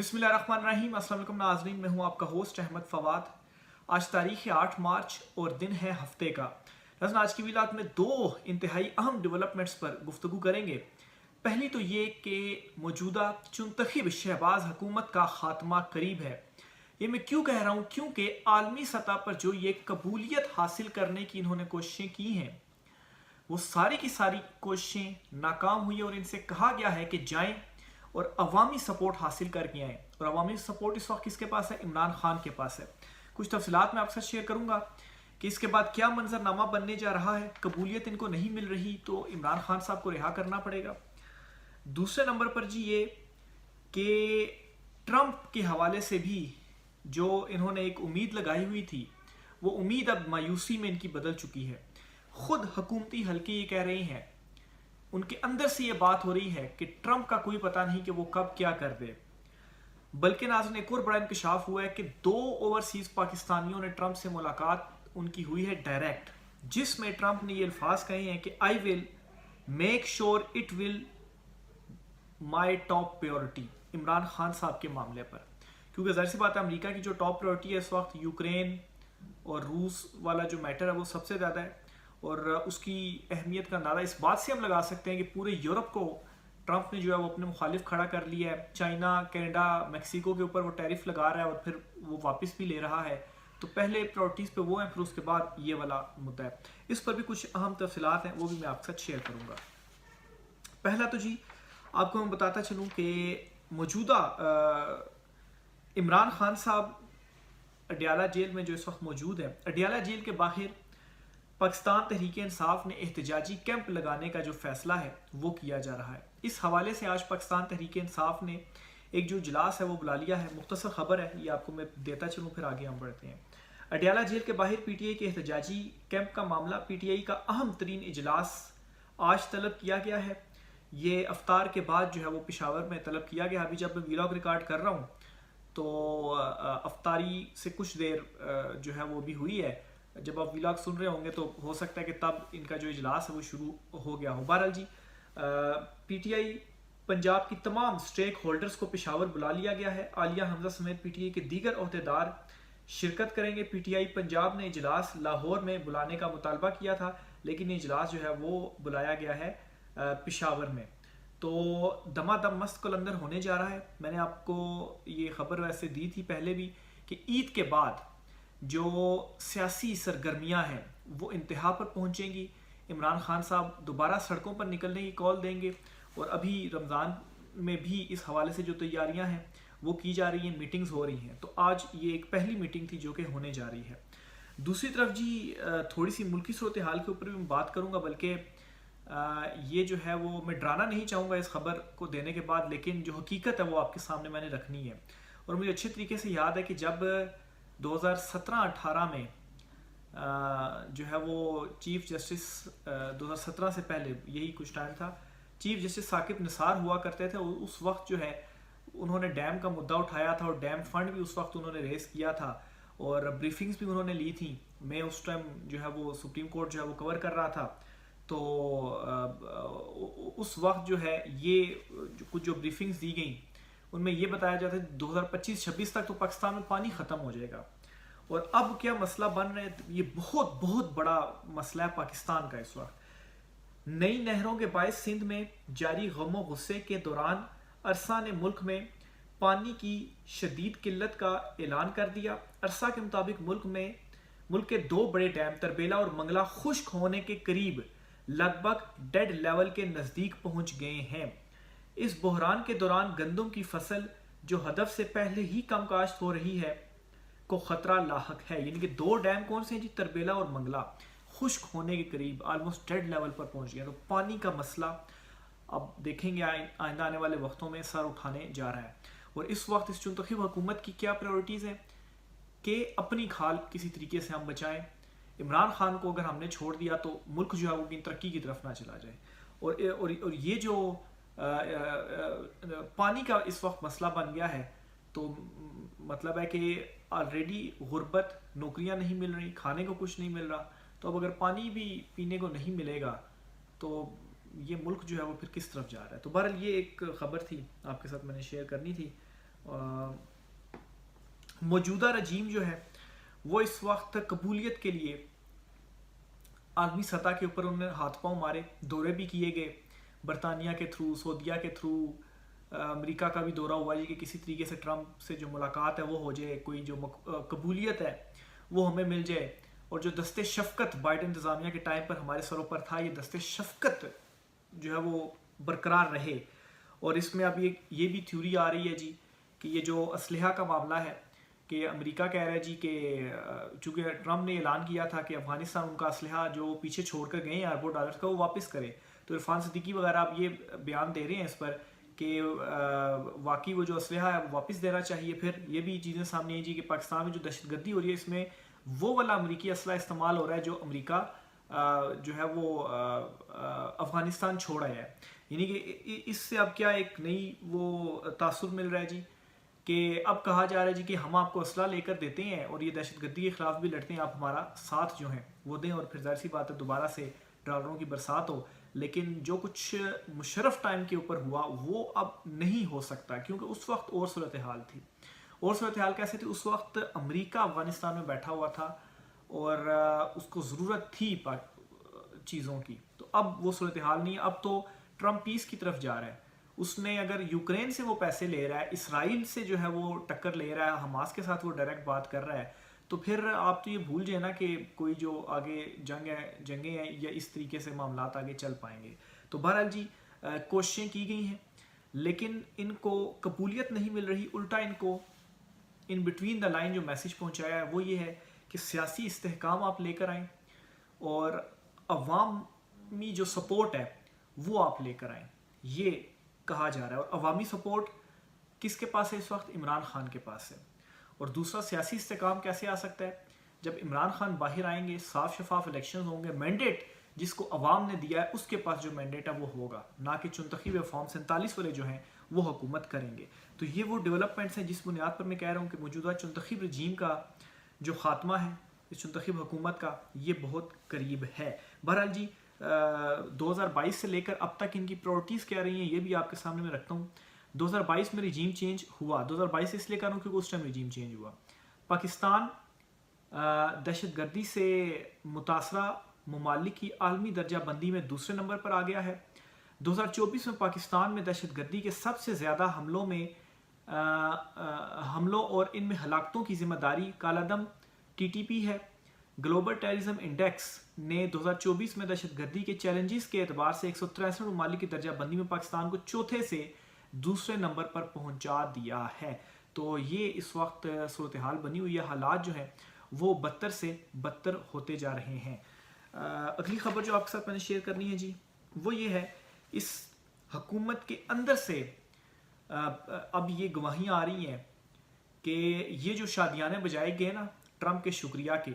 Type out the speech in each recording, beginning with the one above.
बिस्मिल्लाहिर्रहमानिर्रहीम। अस्सलाम वालेकुम नाज़रीन, मैं हूं आपका होस्ट अहमद फवाद। आज तारीख़ है 8 मार्च और दिन है हफ्ते का। नाज़रीन, आज की व्लॉग में दो इंतहाई अहम डेवलपमेंट्स पर गुफ्तगू करेंगे। पहली तो ये कि मौजूदा चुनतखब शहबाज हुकूमत का खात्मा करीब है। ये मैं क्यों कह रहा हूँ? क्योंकि आलमी सतह पर जो ये कबूलियत हासिल करने की इन्होंने कोशिशें की हैं, वो सारी की सारी कोशिशें नाकाम हुई और इनसे कहा गया है कि जाएं और अवामी सपोर्ट हासिल करके आएँ। और अवामी सपोर्ट इस वक्त किसके पास है? इमरान खान के पास है। कुछ तफसीलात मैं आपके साथ शेयर करूंगा कि इसके बाद क्या मंजरनामा बनने जा रहा है। कबूलियत इनको नहीं मिल रही तो इमरान खान साहब को रिहा करना पड़ेगा। दूसरे नंबर पर जी ये कि ट्रंप के हवाले से भी जो इन्होंने एक उम्मीद लगाई हुई थी, वो उम्मीद अब मायूसी में इनकी बदल चुकी है। खुद हुकूमती हल्के ये कह रहे हैं, उनके अंदर से ये बात हो रही है कि ट्रंप का कोई पता नहीं कि वो कब क्या कर दे। बल्कि नाज़रीन, एक और बड़ा इंकशाफ हुआ है कि 2 ओवरसीज पाकिस्तानियों ने ट्रंप से मुलाकात उनकी हुई है डायरेक्ट, जिसमें ट्रंप ने ये अल्फाज कहे हैं कि I will make sure it will my top priority, Imran Khan साहब के मामले पर। क्योंकि ज़ाहिर सी बात है, अमेरिका की जो टॉप प्रायोरिटी है इस वक्त यूक्रेन और रूस वाला जो मैटर है वो सबसे ज़्यादा है। और उसकी अहमियत का अंदाज़ा इस बात से हम लगा सकते हैं कि पूरे यूरोप को ट्रंप ने जो है वो अपने मुखालिफ खड़ा कर लिया है। चाइना, कनाडा, मैक्सिको के ऊपर वो टैरिफ लगा रहा है और फिर वो वापस भी ले रहा है। तो पहले प्रायोरिटीज़ पे वो हैं, फिर उसके बाद ये वाला मुद्दा है। इस पर भी कुछ अहम तफसीलात हैं, वो भी मैं आपके साथ शेयर करूँगा। पहला तो जी आपको मैं बताता चलूँ कि मौजूदा इमरान खान साहब अडियाला जेल में जो इस वक्त मौजूद है, अडियाला जेल के बाहर पाकिस्तान तहरीक इंसाफ ने एहतजाजी कैंप लगाने का जो फैसला है वो किया जा रहा है। इस हवाले से आज पाकिस्तान तहरीक इंसाफ ने एक जो इजलास है वो बुला लिया है। मुख्तसर खबर है, ये आपको मैं देता चलूँ, फिर आगे हम बढ़ते हैं। अडियाला जेल के बाहर पीटीआई के एहतजाजी कैंप का मामला, पीटीआई का अहम तरीन इजलास आज तलब किया गया है। ये अफ्तार के बाद जो है वो पेशावर में तलब किया गया। अभी जब मैं व्लॉग रिकॉर्ड कर रहा हूँ तो अफ्तारी से कुछ देर जो है वो भी हुई है। जब आप व्लॉग सुन रहे होंगे तो हो सकता है कि तब इनका जो इजलास है वो शुरू हो गया हो। बहरहाल जी, पीटीआई पंजाब की तमाम स्टेक होल्डर्स को पेशावर बुला लिया गया है। आलिया हमजा समेत पीटीआई के दीगर ओहदेदार शिरकत करेंगे। पीटीआई पंजाब ने इजलास लाहौर में बुलाने का मुतालबा किया था, लेकिन ये इजलास जो है वो बुलाया गया है पेशावर में। तो दमादम मस्त कलंदर होने जा रहा है। मैंने आपको ये खबर वैसे दी थी पहले भी कि ईद के बाद जो सियासी सरगर्मियां हैं वो इंतहा पर पहुंचेंगी। इमरान खान साहब दोबारा सड़कों पर निकलने की कॉल देंगे और अभी रमज़ान में भी इस हवाले से जो तैयारियां हैं वो की जा रही हैं, मीटिंग्स हो रही हैं। तो आज ये एक पहली मीटिंग थी जो कि होने जा रही है। दूसरी तरफ जी थोड़ी सी मुल्की सूरत हाल के ऊपर भी मैं बात करूँगा, बल्कि ये जो है वो मैं डराना नहीं चाहूँगा इस खबर को देने के बाद, लेकिन जो हकीकत है वो आपके सामने मैंने रखनी है। और मुझे अच्छे तरीके से याद है कि जब 2017-18 में जो है वो चीफ जस्टिस 2017 से पहले यही कुछ टाइम था, चीफ जस्टिस साकिब निसार हुआ करते थे। उस वक्त जो है उन्होंने डैम का मुद्दा उठाया था और डैम फंड भी उस वक्त उन्होंने रेस किया था और ब्रीफिंग्स भी उन्होंने ली थी। मैं उस टाइम जो है वो सुप्रीम कोर्ट जो है वो कवर कर रहा था। तो उस वक्त जो है ये कुछ जो ब्रीफिंग्स दी गई उनमें ये बताया जाता है 2025-26 तक तो पाकिस्तान में पानी ख़त्म हो जाएगा। और अब क्या मसला बन रहा है, ये बहुत बहुत बड़ा मसला है पाकिस्तान का इस वक्त। नई नहरों के बायस सिंध में जारी गमो गुस्से के दौरान अरसा ने मुल्क में पानी की शदीद किल्लत का ऐलान कर दिया। अरसा के मुताबिक मुल्क के 2 बड़े डैम तरबेला और मंगला खुश्क होने के करीब लगभग डेड लेवल के नज़दीक पहुंच गए हैं। इस बहरान के दौरान गंदम की फसल जो हदफ से पहले ही कम काश्त हो रही है को खतरा लाहक है। यानी कि 2 डैम कौन से हैं जी? तरबेला और मंगला खुश्क होने के करीब ऑलमोस्ट डेड लेवल पर पहुंच गया। तो पानी का मसला अब देखेंगे आइंदा आने वाले वक्तों में सर उठाने जा रहा है। और इस वक्त इस चुनतखब हुकूमत की क्या प्रायोरिटीज़ हैं कि अपनी खाल किसी तरीके से हम बचाएं। इमरान खान को अगर हमने छोड़ दिया तो मुल्क जो है वो तरक्की की तरफ ना चला जाए। और ये जो पानी का इस वक्त मसला बन गया है, तो मतलब है कि ऑलरेडी गुर्बत, नौकरियां नहीं मिल रही, खाने को कुछ नहीं मिल रहा, तो अब अगर पानी भी पीने को नहीं मिलेगा तो ये मुल्क जो है वो फिर किस तरफ जा रहा है। तो बहरहाल ये एक ख़बर थी आपके साथ मैंने शेयर करनी थी। موجودہ رجیم جو ہے وہ اس وقت قبولیت کے لیے عالمی سطح کے اوپر انہوں نے ہاتھ پاؤں مارے، دورے بھی کیے گئے برطانیہ کے تھرو، سعودیہ کے تھرو، امریکہ کا بھی دورہ ہوا جی کہ کسی طریقے سے ٹرمپ سے جو ملاقات ہے وہ ہو جائے، کوئی جو قبولیت ہے وہ ہمیں مل جائے، اور جو دست شفقت بائیڈن انتظامیہ کے ٹائم پر ہمارے سروں پر تھا، یہ دست شفقت جو ہے وہ برقرار رہے۔ اور اس میں اب یہ بھی تھیوری آ رہی ہے جی کہ یہ جو اسلحہ کا معاملہ ہے کہ امریکہ کہہ رہا ہے جی کہ چونکہ ٹرمپ نے اعلان کیا تھا کہ افغانستان ان کا اسلحہ جو پیچھے چھوڑ کر گئے ہیں اربوں ڈالر کا وہ واپس کرے، تو عرفان صدیقی وغیرہ اب یہ بیان دے رہے ہیں اس پر کہ واقعی وہ جو اسلحہ ہے وہ واپس دینا چاہیے۔ پھر یہ بھی چیزیں سامنے ہیں جی کہ پاکستان میں جو دہشت گردی ہو رہی ہے اس میں وہ والا امریکی اسلحہ استعمال ہو رہا ہے جو امریکہ جو ہے وہ افغانستان چھوڑ آیا ہے، یعنی کہ اس سے اب کیا ایک نئی وہ تاثر مل رہا ہے جی کہ اب کہا جا رہا ہے جی کہ ہم آپ کو اسلحہ لے کر دیتے ہیں اور یہ دہشت گردی کے خلاف بھی لڑتے ہیں، آپ ہمارا ساتھ جو ہیں وہ دیں، اور پھر ظاہر سی بات ہے دوبارہ سے ڈالروں کی برسات ہو۔ لیکن جو کچھ مشرف ٹائم کے اوپر ہوا وہ اب نہیں ہو سکتا، کیونکہ اس وقت اور صورتحال تھی۔ اور صورتحال کیسے تھی؟ اس وقت امریکہ افغانستان میں بیٹھا ہوا تھا اور اس کو ضرورت تھی چیزوں کی، تو اب وہ صورتحال نہیں ہے۔ اب تو ٹرمپ پیس کی طرف جا رہا ہے، اس نے اگر یوکرین سے وہ پیسے لے رہا ہے، اسرائیل سے جو ہے وہ ٹکر لے رہا ہے، حماس کے ساتھ وہ ڈائریکٹ بات کر رہا ہے، تو پھر آپ تو یہ بھول جائیں نا کہ کوئی جو آگے جنگیں ہیں یا اس طریقے سے معاملات آگے چل پائیں گے۔ تو بہرحال جی کوششیں کی گئی ہیں لیکن ان کو قبولیت نہیں مل رہی، الٹا ان کو ان بٹوین دا لائن جو میسج پہنچایا ہے وہ یہ ہے کہ سیاسی استحکام آپ لے کر آئیں اور عوامی جو سپورٹ ہے وہ آپ لے کر آئیں، یہ کہا جا رہا ہے۔ اور عوامی سپورٹ کس کے پاس ہے اس وقت؟ عمران خان کے پاس ہے۔ اور دوسرا سیاسی استحکام کیسے آ سکتا ہے؟ جب عمران خان باہر آئیں گے، صاف شفاف الیکشنز ہوں گے، مینڈیٹ جس کو عوام نے دیا ہے اس کے پاس جو مینڈیٹ ہے وہ ہوگا، نہ کہ چنتخب فارم 47 والے جو ہیں وہ حکومت کریں گے۔ تو یہ وہ ڈیولپمنٹس ہیں جس بنیاد پر میں کہہ رہا ہوں کہ موجودہ چنتخب رجیم کا جو خاتمہ ہے، اس چنتخب حکومت کا، یہ بہت قریب ہے۔ بہرحال جی 2022 سے لے کر اب تک ان کی پرائورٹیز کیا رہی ہیں یہ بھی آپ کے سامنے میں رکھتا ہوں۔ 2022 میں رجیم چینج ہوا، 2022 اس لیے کہہ رہا ہوں کیونکہ اس ٹائم رجیم چینج ہوا۔ پاکستان دہشت گردی سے متاثرہ ممالک کی عالمی درجہ بندی میں دوسرے نمبر پر آ گیا ہے۔ 2024 میں پاکستان میں دہشت گردی کے سب سے زیادہ حملوں اور ان میں ہلاکتوں کی ذمہ داری کالعدم TTP ہے۔ گلوبل ٹیررزم انڈیکس نے 2024 میں دہشت گردی کے چیلنجز کے اعتبار سے 163 ممالک کی درجہ بندی میں پاکستان کو چوتھے سے دوسرے نمبر پر پہنچا دیا ہے۔ تو یہ اس وقت صورتحال بنی ہوئی ہے، حالات جو ہیں وہ بدتر سے بدتر ہوتے جا رہے ہیں۔ اگلی خبر جو آپ کے ساتھ میں نے شیئر کرنی ہے جی وہ یہ ہے، اس حکومت کے اندر سے اب یہ گواہیاں آ رہی ہیں کہ یہ جو شادیانے بجائے گئے نا ٹرمپ کے شکریہ کے،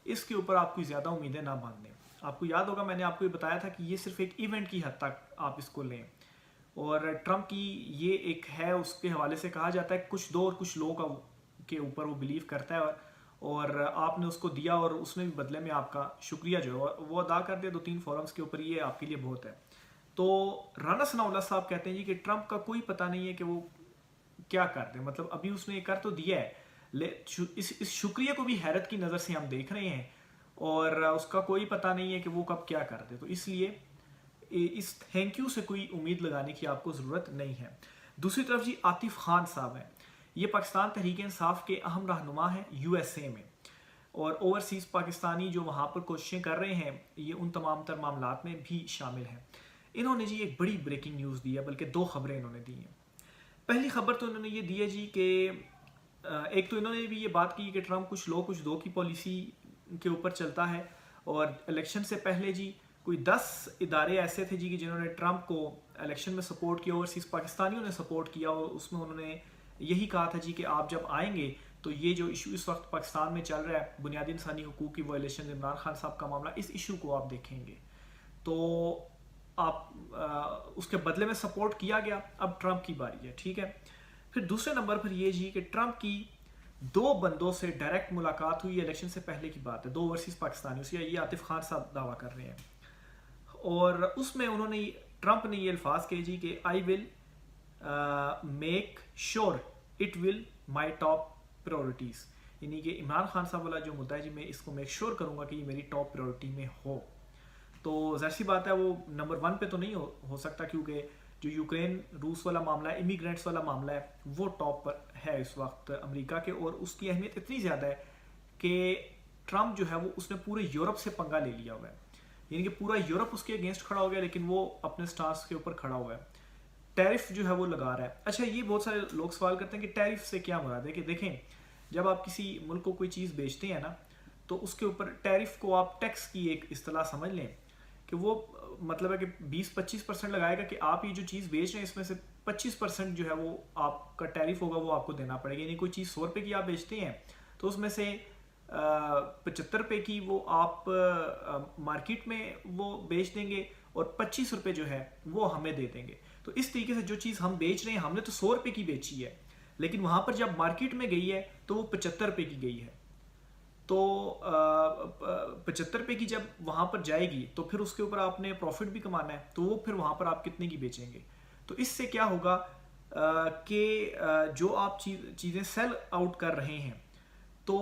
اس کے اوپر آپ کوئی زیادہ امیدیں نہ باندھیں۔ آپ کو یاد ہوگا میں نے آپ کو یہ بتایا تھا کہ یہ صرف ایک ایونٹ کی حد تک آپ اس کو لیں، اور ٹرمپ کی یہ ایک ہے، اس کے حوالے سے کہا جاتا ہے کچھ دو اور کچھ لوگوں کے اوپر وہ بلیو کرتا ہے، اور آپ نے اس کو دیا اور اس نے بھی بدلے میں آپ کا شکریہ جو ہے وہ ادا کر دیا 2-3 فورمز کے اوپر، یہ آپ کے لیے بہت ہے۔ تو رانا ثناء اللہ صاحب کہتے ہیں جی کہ ٹرمپ کا کوئی پتہ نہیں ہے کہ وہ کیا کر دیں، مطلب ابھی اس نے یہ کر تو دیا ہے، اس شکریہ کو بھی حیرت کی نظر سے ہم دیکھ رہے ہیں، اور اس کا کوئی پتہ نہیں ہے کہ وہ کب کیا کر دے، تو اس لیے اس تھینک یو سے کوئی امید لگانے کی آپ کو ضرورت نہیں ہے۔ دوسری طرف جی عاطف خان صاحب ہیں، یہ پاکستان تحریک انصاف کے اہم رہنما ہیں USA میں، اور اوورسیز پاکستانی جو وہاں پر کوششیں کر رہے ہیں یہ ان تمام تر معاملات میں بھی شامل ہیں۔ انہوں نے جی ایک بڑی بریکنگ نیوز دی ہے، بلکہ 2 خبریں انہوں نے دی ہیں۔ پہلی خبر تو انہوں نے یہ دی ہے جی کہ ایک تو انہوں نے بھی یہ بات کی کہ ٹرمپ کچھ لو کچھ دو کی پالیسی کے اوپر چلتا ہے، اور الیکشن سے پہلے جی کوئی 10 ادارے ایسے تھے جی کہ جنہوں نے ٹرمپ کو الیکشن میں سپورٹ کیا، اوورسیز پاکستانیوں نے سپورٹ کیا، اور اس میں انہوں نے یہی کہا تھا جی کہ آپ جب آئیں گے تو یہ جو ایشو اس وقت پاکستان میں چل رہا ہے بنیادی انسانی حقوق کی وائلیشن، عمران خان صاحب کا معاملہ، اس ایشو کو آپ دیکھیں گے، تو آپ اس کے بدلے میں سپورٹ کیا گیا۔ اب ٹرمپ کی باری ہے، ٹھیک ہے۔ پھر دوسرے نمبر پر یہ جی کہ ٹرمپ کی 2 بندوں سے ڈائریکٹ ملاقات ہوئی، الیکشن سے پہلے کی بات ہے، 2 اوورسیز پاکستانیوں سے، یہ عاطف خان صاحب دعویٰ کر رہے ہیں، اور اس میں ٹرمپ نے یہ الفاظ کہے جی کہ I will make sure it will my top priorities, यानी कि इमरान खान साहब वाला जो मुद्दा है जी, मैं इसको मेक श्योर करूँगा कि ये मेरी टॉप प्रायोरिटी में हो। तो ज़ाहिर सी बात है वो नंबर 1 पे तो नहीं हो सकता, क्योंकि जो यूक्रेन रूस वाला मामला है, इमिग्रेंट्स वाला मामला है, वो टॉप पर है इस वक्त अमेरिका के, और उसकी अहमियत इतनी ज़्यादा है कि ट्रम्प जो है वो उसने पूरे यूरोप से पंगा ले लिया हुआ है, यानी कि पूरा यूरोप उसके अगेंस्ट खड़ा हो गया, लेकिन वो अपने स्टांस के ऊपर खड़ा हुआ है, टैरिफ जो है वो लगा रहा है। अच्छा, ये बहुत सारे लोग सवाल करते हैं कि टैरिफ से क्या मुराद है। कि देखें, जब आप किसी मुल्क को कोई चीज़ बेचते हैं ना, तो उसके ऊपर टैरिफ को आप टैक्स की एक इस्तेलाह समझ लें कि वो मतलब है कि 20-25% लगाएगा कि आप ये जो चीज़ बेच रहे हैं इसमें से 25% जो है वो आपका टैरिफ होगा, वो आपको देना पड़ेगा। यानी कोई चीज़ 100 रुपये की आप बेचते हैं तो उसमें से 75 रुपये की वो आप मार्केट में वो बेच देंगे और 25 रुपये जो है वो हमें दे देंगे। तो इस तरीके से जो चीज़ हम बेच रहे हैं, हमने तो 100 रुपये की बेची है, लेकिन वहाँ पर जब मार्केट में गई है तो वो 75 रुपये की गई है। तो 75 रुपये की जब वहाँ पर जाएगी तो फिर उसके ऊपर आपने प्रॉफिट भी कमाना है, तो वो फिर वहाँ पर आप कितने की बेचेंगे। तो इससे क्या होगा कि जो आप चीज़ें सेल आउट कर रहे हैं, तो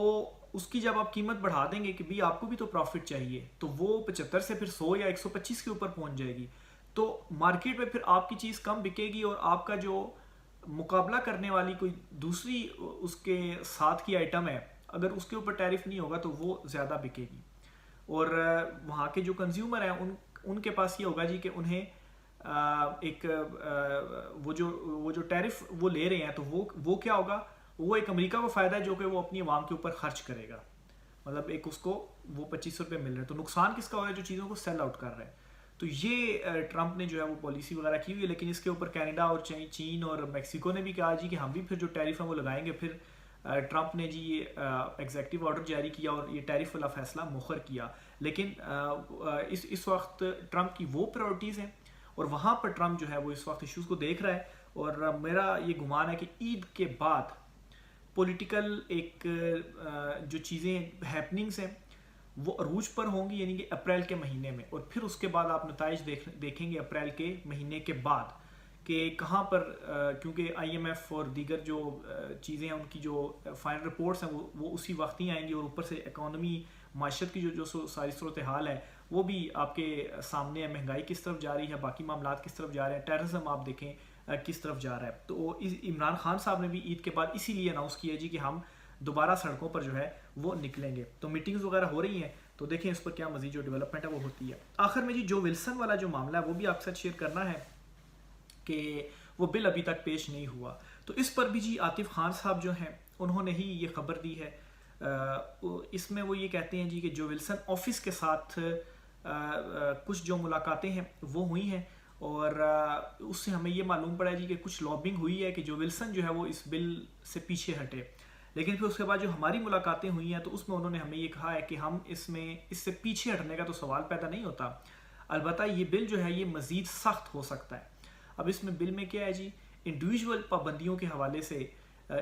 उसकी जब आप कीमत बढ़ा देंगे कि भाई आपको भी तो प्रॉफिट चाहिए, तो वो 75 से फिर 100 या 125 के ऊपर पहुँच जाएगी। तो मार्केट में फिर आपकी चीज़ कम बिकेगी और आपका जो मुकाबला करने वाली कोई दूसरी उसके साथ की आइटम है, अगर उसके ऊपर टैरिफ नहीं होगा तो वो ज़्यादा बिकेगी। और वहाँ के जो कंज्यूमर हैं उनके पास ये होगा जी कि उन्हें वो जो टैरिफ वो ले रहे हैं, तो वो क्या होगा, वो एक अमेरिका को फ़ायदा है जो कि वो अपनी आवाम के ऊपर खर्च करेगा। मतलब एक उसको वो 25 रुपये मिल रहे हैं, तो नुकसान किसका हो रहा है, जो चीज़ों को सेल आउट कर रहा है। तो ये ट्रंप ने जो है वो पॉलिसी वगैरह की हुई है, लेकिन इसके ऊपर कनाडा और चीन और मेक्सिको ने भी कहा जी कि हम भी फिर जो टैरिफ है वो लगाएंगे। फिर ट्रंप ने जी ये एग्जेक्टिव ऑर्डर जारी किया और ये टैरिफ वाला फैसला मुखर किया। लेकिन इस वक्त ट्रंप की वो प्रायोरिटीज़ हैं और वहाँ पर ट्रंप जो है वो इस वक्त इश्यूज़ को देख रहा है। और मेरा ये गुमान है कि ईद के बाद पॉलिटिकल एक जो चीज़ें हैपनिंग्स हैं वो अरूज पर होंगी, यानी कि अप्रैल के महीने में, और फिर उसके बाद आप नताइज देखेंगे अप्रैल के महीने के बाद कि कहाँ पर क्योंकि IMF और दीगर जो चीज़ें हैं उनकी जो फाइनल रिपोर्ट्स हैं वो उसी वक्त ही आएंगी, और ऊपर से इकॉनमी माशत की जो सारी सूरत हाल है वो भी आपके सामने है। महंगाई किस तरफ जा रही है, बाकी मामलात किस तरफ जा रहे हैं, टेररिज्म आप देखें किस तरफ जा रहा है। तो इमरान खान साहब ने भी ईद के बाद इसीलिए अनाउंस किया जी कि हम दोबारा सड़कों पर जो है वो निकलेंगे। तो मीटिंग्स वगैरह हो रही हैं, तो देखें इस पर क्या मजीद जो डेवलपमेंट है वो होती है। आखिर में जी जो विल्सन वाला जो मामला है वो भी आपके साथ शेयर करना है कि वो बिल अभी तक पेश नहीं हुआ। तो इस पर भी जी आतिफ खान साहब जो हैं उन्होंने ही ये खबर दी है। इसमें वो ये कहते हैं जी कि जो विल्सन ऑफिस के साथ कुछ जो मुलाकातें हैं वो हुई हैं, और उससे हमें ये मालूम पड़ा जी कि कुछ लॉबिंग हुई है कि जो विल्सन जो है वो इस बिल से पीछे हटे। लेकिन फिर उसके बाद जो हमारी मुलाकातें हुई हैं तो उसमें उन्होंने हमें ये कहा है कि हम इससे पीछे हटने का तो सवाल पैदा नहीं होता, अलबत्ता ये बिल जो है ये मज़ीद सख्त हो सकता है। अब इसमें बिल में क्या है जी, इंडिविजुअल पाबंदियों के हवाले से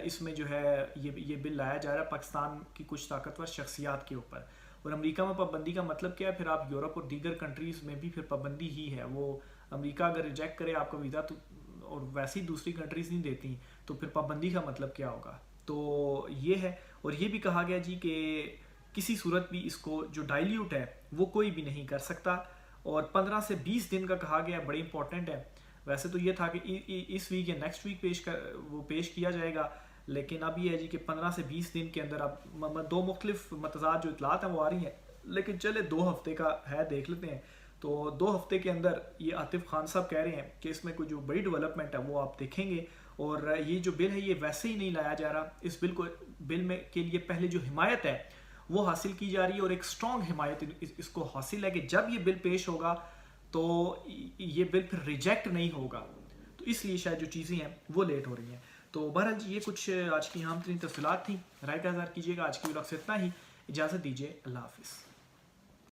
इसमें जो है ये बिल लाया जा रहा है पाकिस्तान की कुछ ताकतवर शख्सियात के ऊपर। और अमेरिका में पाबंदी का मतलब क्या है, फिर आप यूरोप और दीगर कंट्रीज़ में भी फिर पाबंदी ही है। वो अमेरिका अगर रिजेक्ट करे आपका वीज़ा तो, और वैसे ही दूसरी कंट्रीज़ नहीं देती, तो फिर पाबंदी का मतलब क्या होगा। तो ये है, और ये भी कहा गया जी कि किसी सूरत भी इसको जो डाइल्यूट है वो कोई भी नहीं कर सकता, और 15 से 20 दिन का कहा गया, बड़ी इंपॉर्टेंट है। वैसे तो ये था कि इस वीक या नेक्स्ट वीक पेश किया जाएगा, लेकिन अब ये है जी कि 15 से 20 दिन के अंदर अब दो मुख्तलिफ मतजाद जो इतलात हैं वो आ रही हैं, लेकिन चले 2 हफ्ते का है, देख लेते हैं। तो 2 हफ्ते के अंदर ये आतिफ खान साहब कह रहे हैं कि इसमें कोई जो बड़ी डेवलपमेंट है वो आप देखेंगे। और ये जो बिल है ये वैसे ही नहीं लाया जा रहा, इस बिल में के लिए पहले जो हिमायत है वो हासिल की जा रही है, और एक स्ट्रॉन्ग हिमायत इसको हासिल है कि जब ये बिल पेश होगा तो ये बिल फिर रिजेक्ट नहीं होगा। तो इसलिए शायद जो चीज़ें हैं वो लेट हो रही हैं। तो बहरहाल जी ये कुछ आज की अहम तरीन तफसीलात थी, राय का इज़हार कीजिएगा। आज की व्लॉग से इतना ही, इजाज़त दीजिए, अल्लाह हाफिज़।